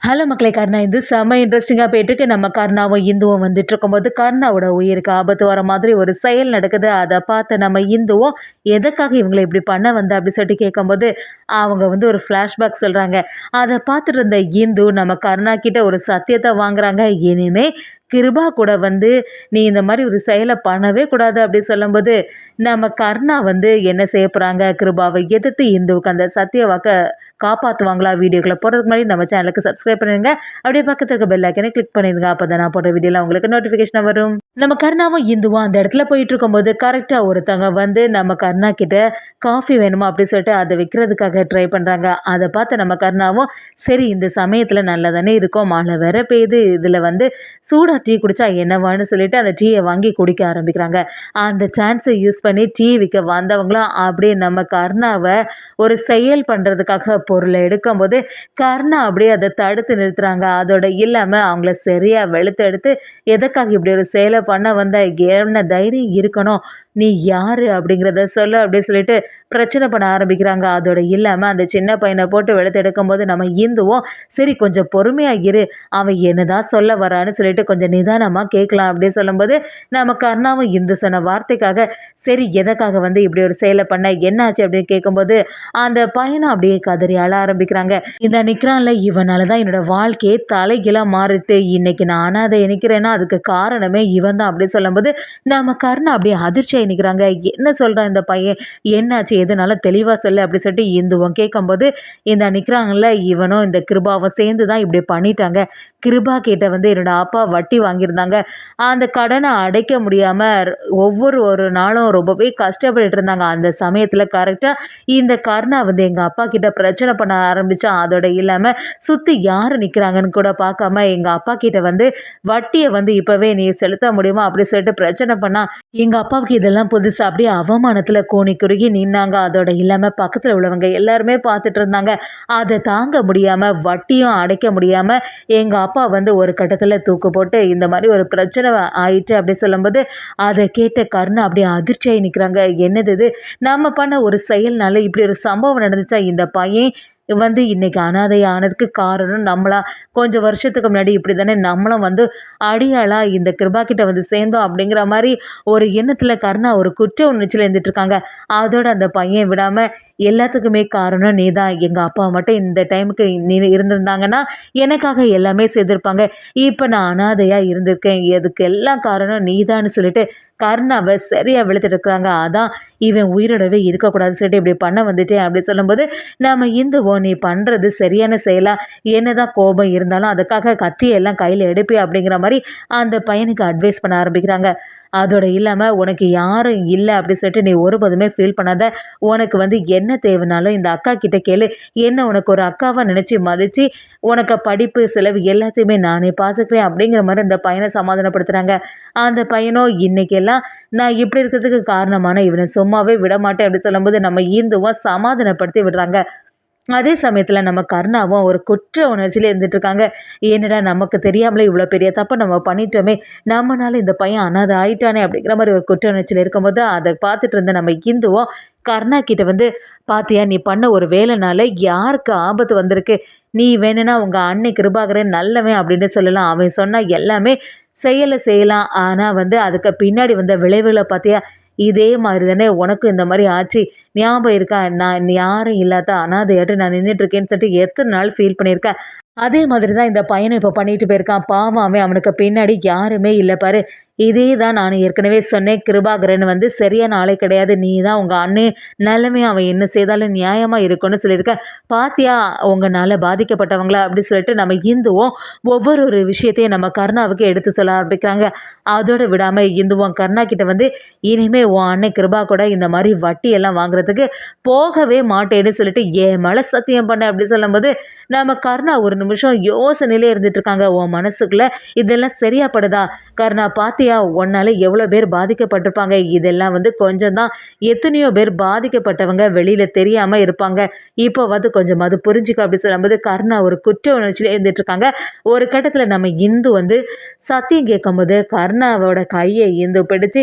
Hello மக்களே! கர்ணா இது செம்ம இன்ட்ரெஸ்டிங்கா போயிட்டுருக்கு. நம்ம கர்ணாவும் இந்துவும் வந்துட்டுருக்கும்போது, கர்ணாவோட உயிருக்கு ஆபத்து வர மாதிரி ஒரு செயல் நடக்குது. அத பார்த்த நம்ம இந்துவும், எதுக்காக இவங்கள இப்படி பண்ண வந்த அப்படி சொல்லிட்டு கேட்கும்போது, அவங்க வந்து ஒரு ஃப்ளாஷ்பேக் சொல்றாங்க. அத பார்த்துட்டு இருந்த இந்து நம்ம கர்ணா கிட்ட ஒரு சத்தியத்த வாங்குறாங்க. இனிமே கிருபா கூட வந்து, "நீ இந்த மாரி ஒரு செயல பண்ணவே கூடாது" அப்படி சொல்லும்போது, நம்ம கர்ணா வந்து என்ன செய்ய போறாங்க? கிருபாவ எதிர்த்து இந்துவுக்கு அந்த சத்திய வாக்க காப்பாத்துவாங்களா? வீடியோக்குள்ள போறதுக்கு முன்னாடி நம்ம சேனலுக்கு சப்ஸ்கிரைப் பண்ணிருங்க. அப்படியே பக்கத்துல இருக்க பெல் ஐகானை கிளிக் பண்ணிருங்க. அப்பதான் நான் போடுற வீடியோலாம் உங்களுக்கு நோட்டிஃபிகேஷனா வரும். நம்ம கருணாவும் இந்துவும் அந்த இடத்துல போயிட்டு இருக்கும்போது, கரெக்ட்டா ஒருத்தங்க வந்து நம்ம கருணா கிட்ட காஃபி வேணுமா அப்படி சொல்லிட்டு அத விக்கிறதுக்காக ட்ரை பண்றாங்க. அத பார்த்து நம்ம கருணாவும், சரி இந்த சமயத்துல நல்லா தானே இருக்கும். மழை வேற பெய்யுது. இதுல வந்து சூடா டீ குடிச்சா என்னவான்னு சொல்லிட்டு அந்த டீய வாங்கி குடிக்க ஆரம்பிக்கிறாங்க. அந்த சான்ஸ யூஸ் பண்ணி டீ விக்க வந்தவங்களும் அப்படியே நம்ம கருணாவ ஒரு செயல் பண்றதுக்காக பொருள எடுக்கும்போது, கருணா அப்படியே அத தடுத்து நிறுத்துறாங்க. அதோட இல்லாம அவங்கள சரியா வெளுத்து எடுத்து, "எதுக்காக இப்படி ஒரு செயல பண்ண வந்த? என்ன தைரியம் இருக்கணும்? நீ யாரு? அப்படிங்கிறத சொல்லு" அப்படின்னு சொல்லிட்டு பிரச்சனை பண்ண ஆரம்பிக்கிறாங்க. அதோட இல்லாம அந்த சின்ன பையன போட்டு வெளுத்து எடுக்கும்போது, நம்ம இந்துவும், "சரி கொஞ்சம் பொறுமையா இரு. அவன் என்னதான் சொல்ல வரான்னு சொல்லிட்டு கொஞ்சம் நிதானமா கேட்கலாம்" அப்படின்னு சொல்லும்போது, நம்ம கருணாவும் இந்து சொன்ன வார்த்தைக்காக, "சரி எதுக்காக வந்து இப்படி ஒரு செயல பண்ண? என்னாச்சு?" அப்படின்னு கேட்கும்போது, அந்த பையனும் அப்படியே கதறி அழ ஆரம்பிக்கிறாங்க. இந்த நிக்கிறான்ல, இவனால தான் என்னோட வாழ்க்கையே தலைகீழா மாறிட்டு. இன்னைக்கு நான் அனாதை நிக்கிறேன்னா, அதுக்கு காரணமே இவன் தான் அப்படி சொல்லும்போது, நம்ம கருணா அப்படியே அதிர்ச்சியாயி நிக்கிறாங்க. என்ன சொல்றான் இந்த பையன்? என்னாச்சு? எதுனாலும் தெளிவா சொல்லு அப்படி சொல்லிட்டு இந்துவும் கேட்கும்போது, இந்த நிக்கிறாங்கல்ல, இவனும் இந்த கிருபாவும் சேர்ந்து தான் இப்படி பண்ணிட்டாங்க. கிருபா கிட்ட வந்து என்னோட அப்பா வட்டி வாங்கியிருந்தாங்க. அந்த கடன அடைக்க முடியாம ஒரு நாளும் ரொம்பவே கஷ்டப்பட்டுட்டு இருந்தாங்க. அந்த சமயத்துல கரெக்ட்டா இந்த கருணா வந்து எங்க அப்பா கிட்ட பிரச்சனை பண்ண ஆரம்பிச்சான். அதோட இல்லாம சுத்தி யாரு நிக்கிறாங்கன்னு கூட பார்க்காம எங்க அப்பா கிட்ட வந்து வட்டிய வந்து இப்பவே நீ செலுத்த முடியுமா? அப்படி சொல்லிட்டு பிரச்சனை பண்ணா, எங்க அப்பாவுக்கு இதெல்லாம் புதுசு. அப்படியே அவமானத்துல கூனி குறுகி நின்னாங்க. அதோட இல்லாம பக்கத்துல உள்ளவங்க எல்லாருமே பார்த்துட்டு இருந்தாங்க. அத தாங்க முடியாம வட்டியும் அடைக்க முடியாம எங்க அப்பா வந்து ஒரு கட்டத்துல தூக்கு போட்டு இந்த மாரி ஒரு பிரச்சனை ஆயிட்டு அப்படி சொல்லும்போது, அத கேட்ட கருணா அப்படியே அதிர்ச்சியாயி நிக்கிறாங்க. என்னது இது? நம்ம பண்ண ஒரு செயல்னால இப்படி ஒரு சம்பவம் நடந்துச்சா? இந்த பையன் வந்து இன்னைக்கு அனாதை ஆனதுக்கு காரணம் நம்மளா? கொஞ்சம் வருஷத்துக்கு முன்னாடி இப்படி தானே நம்மளும் வந்து அடியாளா இந்த கிருபா கிட்ட வந்து சேர்ந்தோம் அப்படிங்கிற மாரி ஒரு எண்ணத்துல கருணா ஒரு குற்ற உணர்ச்சியில இருந்துட்டு இருக்காங்க. அதோட அந்த பையன் விடாம, எல்லாத்துக்குமே காரணம் நீ தான். எங்க அப்பா மட்டும் இந்த டைமுக்கு நீ இருந்திருந்தாங்கன்னா, எனக்காக எல்லாமே செய்திருப்பாங்க. இப்ப நான் அனாதையா இருந்திருக்கேன். இதுக்கு எல்லாம் காரணம் நீதான்னு சொல்லிட்டு கருணாவ சரியா வெளுத்துட்டு இருக்காங்க. அதான் இவன் உயிரோடவே இருக்கக்கூடாதுன்னு சொல்லிட்டு இப்படி பண்ண வந்துட்டேன் அப்படி சொல்லும்போது, நம்ம இந்துவோ நீ பண்றது சரியான செயலா? என்னதான் கோபம் இருந்தாலும் அதுக்காக கத்தியெல்லாம் கையில எடுப்பியா? அப்படிங்கிற மாரி அந்த பையனுக்கு அட்வைஸ் பண்ண ஆரம்பிக்கிறாங்க. அதோட இல்லாம உனக்கு யாரும் இல்ல அப்படி சொல்லிட்டு நீ ஒருபோதுமே ஃபீல் பண்ணாத. உனக்கு வந்து என்ன தேவைனாலும் இந்த அக்கா கிட்ட கேளு. என்ன உனக்கு ஒரு அக்காவா நினைச்சு மதிச்சு, உனக்கு படிப்பு, செலவு எல்லாத்தையுமே நானே பார்த்துக்கிறேன் அப்படிங்கிற மாரி அந்த பையன சமாதானப்படுத்துறாங்க. அந்த பையனோ இன்னைக்கெல்லாம் நான் இப்படி இருக்கிறதுக்கு காரணமான இவன சும்மாவே விடமாட்டேன் அப்படி சொல்லும்போது, நம்ம இந்துவும் சமாதானப்படுத்தி விடுறாங்க. அதே சமயத்துல நம்ம கருணாவும் ஒரு குற்ற உணர்ச்சியில இருந்துட்டு இருக்காங்க. என்னடா நமக்கு தெரியாமலே இவ்வளோ பெரிய தப்ப நம்ம பண்ணிட்டோமே! நம்மனால இந்த பையன் அனாதை ஆயிட்டானே! அப்படிங்கிற மாரி ஒரு குற்ற உணர்ச்சியில இருக்கும்போது, அத பார்த்துட்டு இருந்த நம்ம இந்துவும் கருணா கிட்ட வந்து, "பாத்தியா நீ பண்ண ஒரு வேலைனால யாருக்கு ஆபத்து வந்திருக்கு? நீ வேணும்னா உங்க அண்ணன் கிருபாகரன் நல்லவன் அப்படின்னு சொல்லலாம். அவன் சொன்னா எல்லாமே செய்யலாம். ஆனா வந்து அதுக்கு பின்னாடி வந்த விளைவுகள பாத்தியா? இதே மாரி தானே உனக்கும் இந்த மாரி ஆச்சு. ஞாபகம் இருக்கா? நான் யாரும் இல்லாத அனாதையாட்டு நான் நின்னுட்டுருக்கேன்னு சொல்லிட்டு எத்தன நாள் ஃபீல் பண்ணியிருக்கேன். அதே மாதிரி தான் இந்த பையனும் இப்ப பண்ணிட்டு போயிருக்கான். பாவம் அவனுக்கு பின்னாடி யாருமே இல்ல பாரு. இதே தான் நான் ஏற்கனவே சொன்னேன். கிருபாகரன் வந்து சரியான ஆளே கிடையாது. நீ தான் உங்க அண்ணன் நிலைமைய அவன் என்ன செய்தாலும் நியாயமா இருக்கும்னு சொல்லியிருக்க. பாத்தியா உங்கனால பாதிக்கப்பட்டவங்கள அப்படி சொல்லிட்டு நம்ம இந்துவும் ஒரு விஷயத்தையும் நம்ம கருணாவுக்கு எடுத்து சொல்ல ஆரம்பிக்கிறாங்க. அதோட விடாம இந்துவும் கருணா கிட்ட வந்து, இனிமே உன் அண்ணன் கிருபா கூட இந்த மாரி வட்டி எல்லாம் வாங்குறதுக்கு போகவே மாட்டேன்னு சொல்லிட்டு என் மேல சத்தியம் பண்ண அப்படி சொல்லும்போது, நம்ம கருணா ஒரு நிமிஷம் யோசனையிலே இருந்துட்டு இருக்காங்க. உன் மனசுக்குள்ள இதெல்லாம் சரியா படுதா? கருணா பாத்தியா உன்னால எவ்வளோ பேர் பாதிக்கப்பட்டிருப்பாங்க. இதெல்லாம் வந்து கொஞ்சம் தான். எத்தனையோ பேர் பாதிக்கப்பட்டவங்க வெளியில தெரியாம இருப்பாங்க. இப்போவாது கொஞ்சமாவது புரிஞ்சுக்க அப்படி சொல்லும்போது, கருணா ஒரு குற்ற உணர்ச்சியிலே இருந்துட்டு இருக்காங்க. ஒரு கட்டத்துல நம்ம இந்து வந்து சத்தியம் கேட்கும்போது கருணா கர்ணாவோட கையை இந்து பிடிச்சு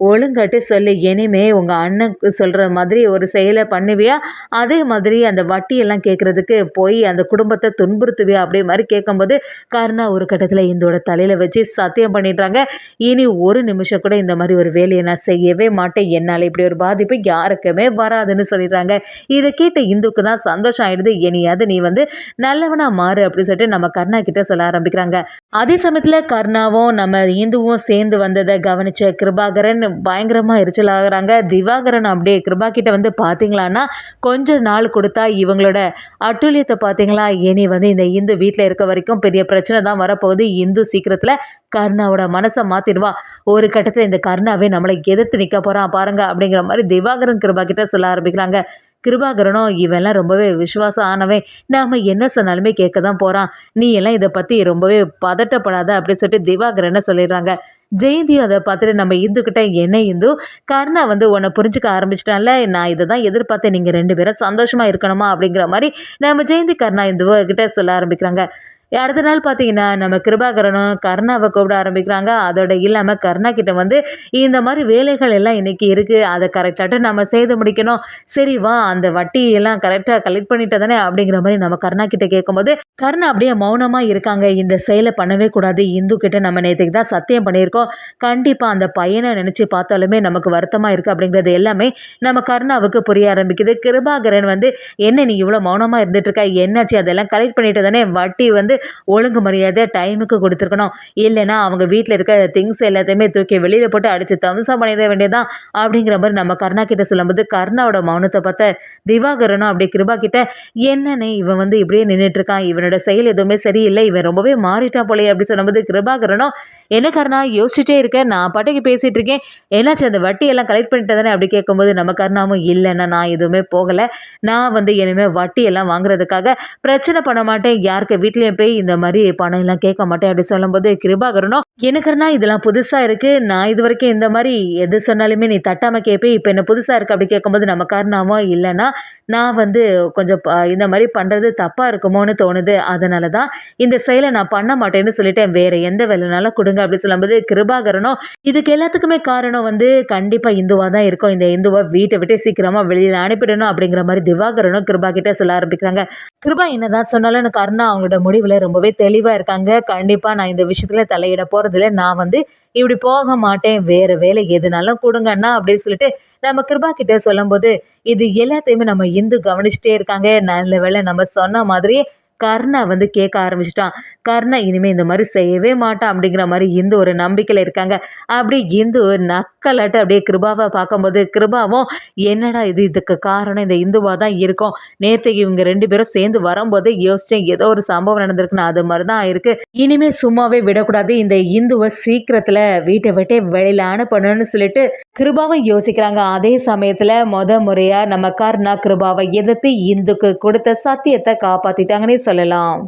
ஒழுங்கட்டு சொல்லு, இனிமே உங்க அண்ணனுக்கு சொல்ற மாதிரி ஒரு செயலை பண்ணுவியா, அதே மாதிரி அந்த வட்டியெல்லாம் கேட்கறதுக்கு போய் அந்த குடும்பத்தை துன்புறுத்துவியா அப்படி மாதிரி கேட்கும்போது கர்ணா ஒரு கட்டத்தில் இந்தோட தலையில வச்சு சத்தியம் பண்ணிடுறாங்க. இனி ஒரு நிமிஷம் கூட இந்த மாதிரி ஒரு வேலையை நான் செய்யவே மாட்டேன், என்னால் இப்படி ஒரு பாதிப்பு யாருக்குமே வராதுன்னு சொல்லிடுறாங்க. இதை கேட்ட இந்துக்கு தான் சந்தோஷம் ஆயிடுது. இனியாவது நீ வந்து நல்லவனா மாறு அப்படின்னு சொல்லிட்டு நம்ம கர்ணா கிட்ட சொல்ல ஆரம்பிக்கிறாங்க. அதே சமயத்துல கர்ணாவும் நம்ம இந்துவும் சேர்ந்து வந்ததை கவனிச்ச கிருபாகரன் பயங்கரமா எரிச்சல் ஆகுறாங்க. திவாகரன் அப்படியே கிருபா கிட்ட வந்து பாத்தீங்களான்னா கொஞ்ச நாள் கொடுத்தா இவங்களோட அட்டுழியத்தை பாத்தீங்களா, இனி வந்து இந்த இந்து வீட்டில் இருக்க வரைக்கும் பெரிய பிரச்சனை தான் வரப்போகுது. இந்து சீக்கிரத்துல கர்ணாவோட மனசை மாத்திடுவா, ஒரு கட்டத்தில் இந்த கர்ணாவே நம்மளை எதிர்த்து நிற்க போறான் பாருங்க அப்படிங்கிற மாதிரி திவாகரன் கிருபா கிட்ட சொல்ல ஆரம்பிக்கிறாங்க. கிருபாகரனும் இவெல்லாம் ரொம்பவே விசுவாசம் ஆனவன், நாம என்ன சொன்னாலுமே கேட்க தான் போறான், நீ எல்லாம் இதை பத்தி ரொம்பவே பதட்டப்படாத அப்படின்னு சொல்லிட்டு திவாகரனை சொல்லிடுறாங்க. ஜெயந்தியும் அதை பார்த்துட்டு நம்ம இந்துக்கிட்ட, என்ன இந்து, கர்ணா வந்து உன்னை புரிஞ்சுக்க ஆரம்பிச்சிட்டான்ல, நான் இதை தான் எதிர்பார்த்தேன், நீங்கள் 2 பேரும் சந்தோஷமா இருக்கணுமா அப்படிங்கிற மாதிரி நம்ம ஜெயந்தி கர்ணா இந்துவ கிட்ட சொல்ல ஆரம்பிக்கிறாங்க. அடுத்த நாள் பார்த்தீங்கன்னா நம்ம கிருபாகரனும் கர்ணாவை கூப்பிட ஆரம்பிக்கிறாங்க. அதோட இல்லாமல் கர்ணா கிட்ட வந்து இந்த மாதிரி வேலைகள் எல்லாம் இன்னைக்கு இருக்குது, அதை கரெக்டாக நம்ம செய்து முடிக்கணும், சரி வா அந்த வட்டி எல்லாம் கரெக்டாக கலெக்ட் பண்ணிட்டு தானே அப்படிங்கிற மாதிரி நம்ம கர்ணா கிட்ட கேட்கும்போது கர்ணா அப்படியே மௌனமாக இருக்காங்க. இந்த செயலை பண்ணவே கூடாது, இந்து கிட்ட நம்ம நேற்றுக்கு தான் சத்தியம் பண்ணியிருக்கோம், கண்டிப்பாக அந்த பையனை நினச்சி பார்த்தாலுமே நமக்கு வருத்தமாக இருக்குது அப்படிங்கிறது எல்லாமே நம்ம கர்ணாவுக்கு புரிய ஆரம்பிக்குது. கிருபாகரன் வந்து என்ன நீ இவ்வளோ மௌனமாக இருந்துட்டு இருக்க, என்னாச்சு, அதெல்லாம் கலெக்ட் பண்ணிட்டு தானே, வட்டி வந்து ஒழுங்கு மரியாதை டைமுக்கு கொடுத்துருக்கணும், இல்லைன்னா அவங்க வீட்டில் இருக்க திங்ஸ் எல்லாத்தையுமே தூக்கி வெளியில் போட்டு அடித்து தம்சம் பண்ணிட வேண்டியதான் அப்படிங்கிற மாதிரி நம்ம கர்ணா கிட்ட சொல்லும்போது கர்ணாவோட மௌனத்தை பார்த்த திவாகரனும் அப்படியே கிருபா கிட்ட, என்னன்னு இவன் வந்து இப்படியே நின்றுட்டு இருக்கான், இவனோட செயல் எதுவுமே சரியில்லை, இவன் ரொம்பவே மாறிட்டான் போலே அப்படி சொல்லும்போது கிருபாகரனும், என்ன கர்ணா யோசிச்சுட்டே இருக்க, நான் பாட்டுக்கு பேசிகிட்டு இருக்கேன், என்னாச்சு அந்த வட்டி எல்லாம் கலெக்ட் பண்ணிட்டு தானே அப்படி கேட்கும்போது நம்ம கர்ணாவும், இல்லைன்னா நான் எதுவுமே போகலை, நான் வந்து இனிமேல் வட்டி எல்லாம் வாங்குறதுக்காக பிரச்சனை பண்ண மாட்டேன், யாருக்கு வீட்லேயும் போய் இந்த மாதிரி பணம் எல்லாம் கேட்க மாட்டேன் அப்படி சொல்லும்போது கிருபாகரனும், எனக்குன்னா இதெல்லாம் புதுசாக இருக்குது, நான் இது வரைக்கும் இந்த மாதிரி எது சொன்னாலுமே நீ தட்டாமல் கேட்பேன், இப்போ என்ன புதுசாக இருக்குது அப்படி கேட்கும்போது நம்ம கர்ணாவும், இல்லைன்னா நான் வந்து கொஞ்சம் இந்த மாதிரி பண்ணுறது தப்பாக இருக்குமோன்னு தோணுது, அதனால தான் இந்த செயலை நான் பண்ண மாட்டேன்னு சொல்லிட்டேன், வேறு எந்த வேலைனாலும் கொடுங்க அப்படி சொல்லும்போது கிருபாகரனும், இதுக்கு எல்லாத்துக்குமே காரணம் வந்து கண்டிப்பாக இந்துவாக தான் இருக்கும், இந்த இந்துவை வீட்டை விட்டு சீக்கிரமாக வெளியில் அனுப்பிடணும் அப்படிங்கிற மாதிரி திவாகரனும் கிருபா கிட்டே சொல்ல ஆரம்பிக்கிறாங்க. கிருபா என்னதான் சொன்னாலும் கர்ணா அவங்களோட முடிவில் ரொம்பவே தெளிவாக இருக்காங்க. கண்டிப்பாக நான் இந்த விஷயத்தில் தலையிட போகிறதில்ல, நான் வந்து இப்படி போக மாட்டேன், வேறு வேலை எதுனாலும் கொடுங்கண்ணா அப்படின்னு சொல்லிட்டு நம்ம கிருபா கிட்டே சொல்லும்போது இது எல்லாத்தையுமே நம்ம இந்து கவனிச்சுட்டே இருக்காங்க. நல்ல வேளை நம்ம சொன்ன மாதிரி கர்ணா வந்து கேட்க ஆரம்பிச்சிட்டான். கர்ணா இனிமேல் இந்த மாதிரி செய்யவே மாட்டான் அப்படிங்கிற மாதிரி இந்து ஒரு நம்பிக்கையில் இருக்காங்க. அப்படி இந்து நக்கலாட்டு அப்படியே கிருபாவை பார்க்கும்போது கிருபாவும், என்னடா இது, இதுக்கு காரணம் இந்த இந்துவாக தான் இருக்கும், நேற்றுக்கு இவங்க 2 பேரும் சேர்ந்து வரும்போது யோசித்தேன் ஏதோ ஒரு சம்பவம் நடந்திருக்குன்னு, அது மாதிரி தான் இருக்குது, இனிமேல் சும்மாவே விடக்கூடாது, இந்த இந்துவை சீக்கிரத்தில் வீட்டை விட்டே வெளியில் அனுப்பணும்னு சொல்லிட்டு கிருபாவும் யோசிக்கிறாங்க. அதே சமயத்தில் முறையாக நம்ம கர்ணா கிருபாவை எதிர்த்து இந்துக்கு கொடுத்த சத்தியத்தை காப்பாற்றிட்டாங்கன்னே சொல்லலாம்.